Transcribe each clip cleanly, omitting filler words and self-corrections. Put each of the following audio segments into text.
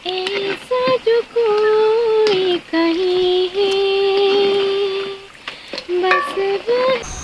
ऐसा जो कोई कहीं है बस वो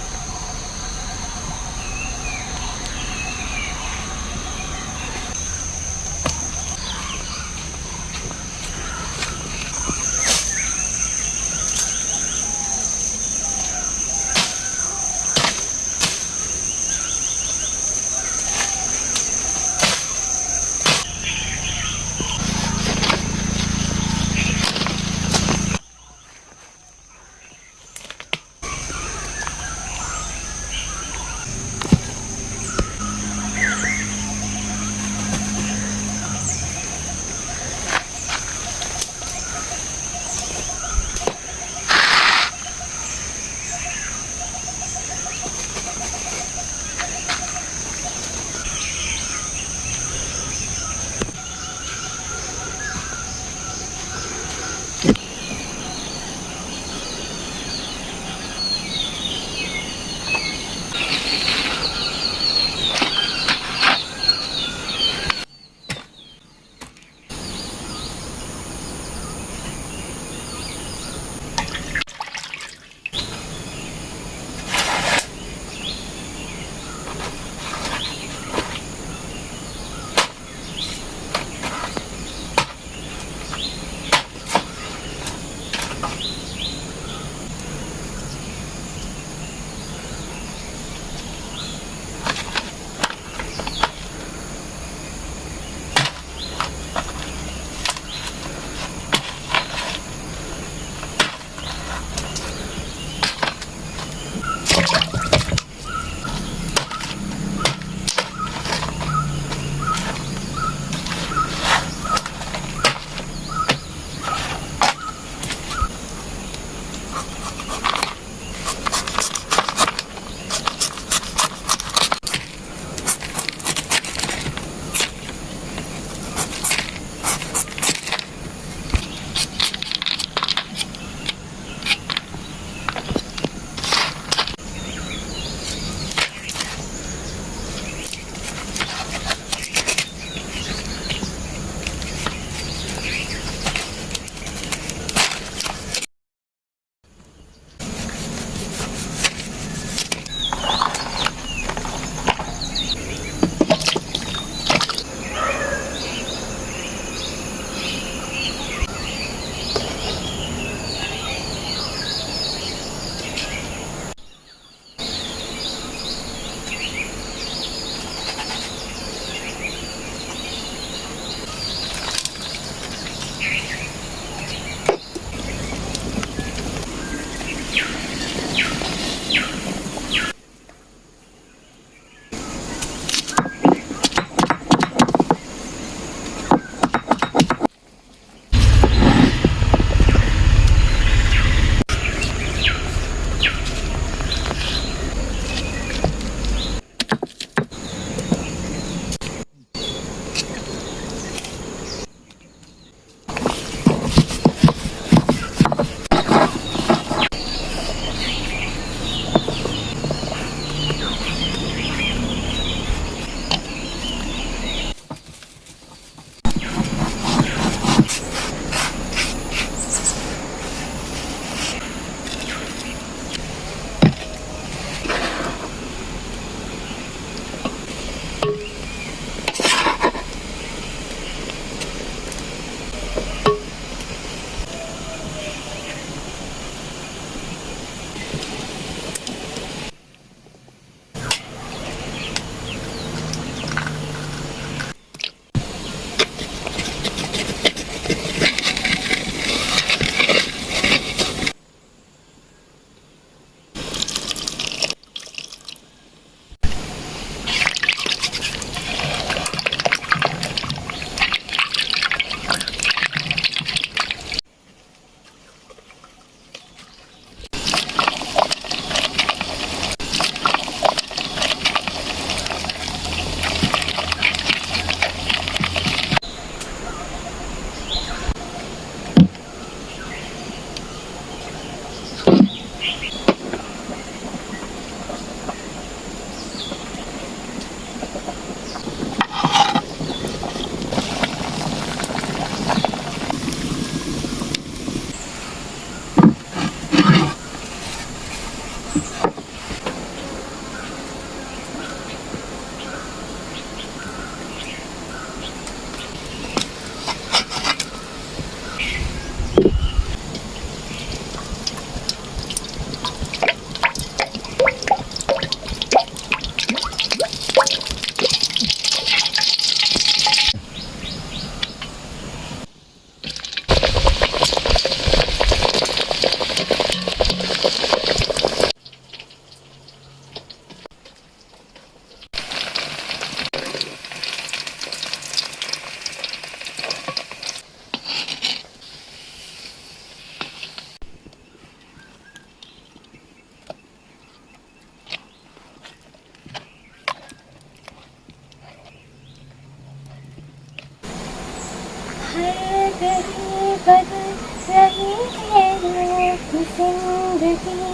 हर घड़ी बदल रही है रूप जिंदगी,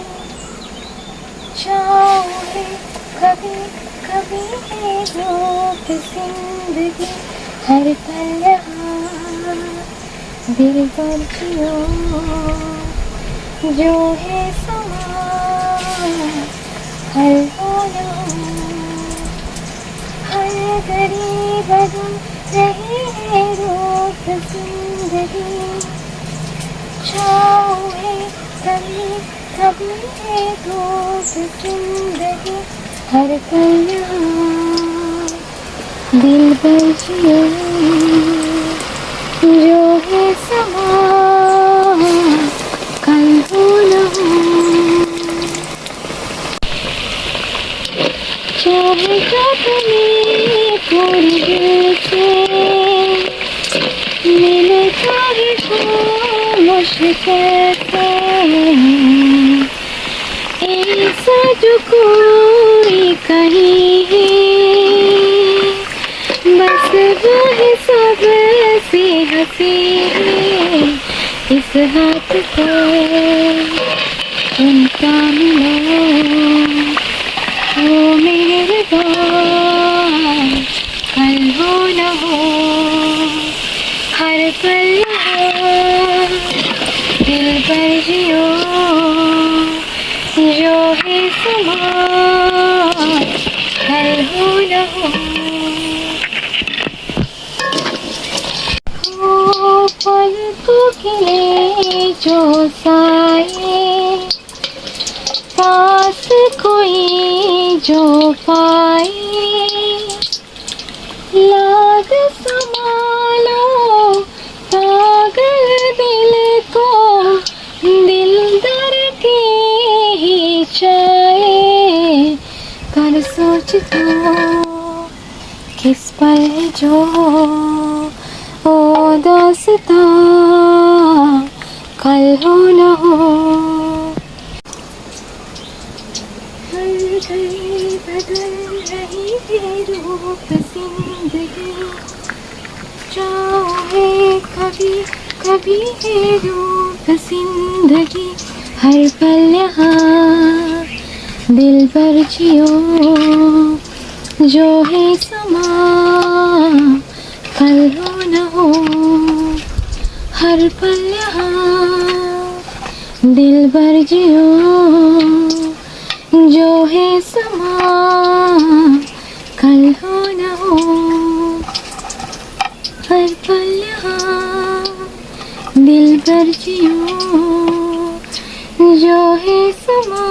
चाहे कभी कभी है रूप जिंदगी, हर पल यहाँ दिल पर जियो, जो है समा हर हो ना हो, हर घड़ी बदल रही है रूप जिंदगी, चाहे कभी कभी है रूप जिंदगी, हर पल यहाँ दिल पर जियो, जो है समा कल हो न हो, चाहे जो तुम्हें पूरी दिल से मिले, चाहे खामोश कैसे ऐसा जो कोई कहीं है, बस वो है सबसे हंसी है, इस हाथ को उनका मिलो, वो मेहरबान कल हो न हो, हर पल यहाँ दिल पर जियो, जो है समा कल हो न हो, पलकों के लिए जो साए, पास कोई जो पाए, लाग संभालो पागल दिल को, दिल दर के ही चाहे, पर सोच तो किस पल है जो ओ दास्तां कल हो न हो, हर घड़ी बदल रही है रूप जिंदगी, चाहे कभी कभी है रूप जिंदगी, हर पल यहाँ दिल पर जियो, जो है समा कल हो न हो, हर पल यहाँ दिल पर जियो, जो है समा कल हो न हो, हर पल यहाँ दिल पर जियो, जो है समा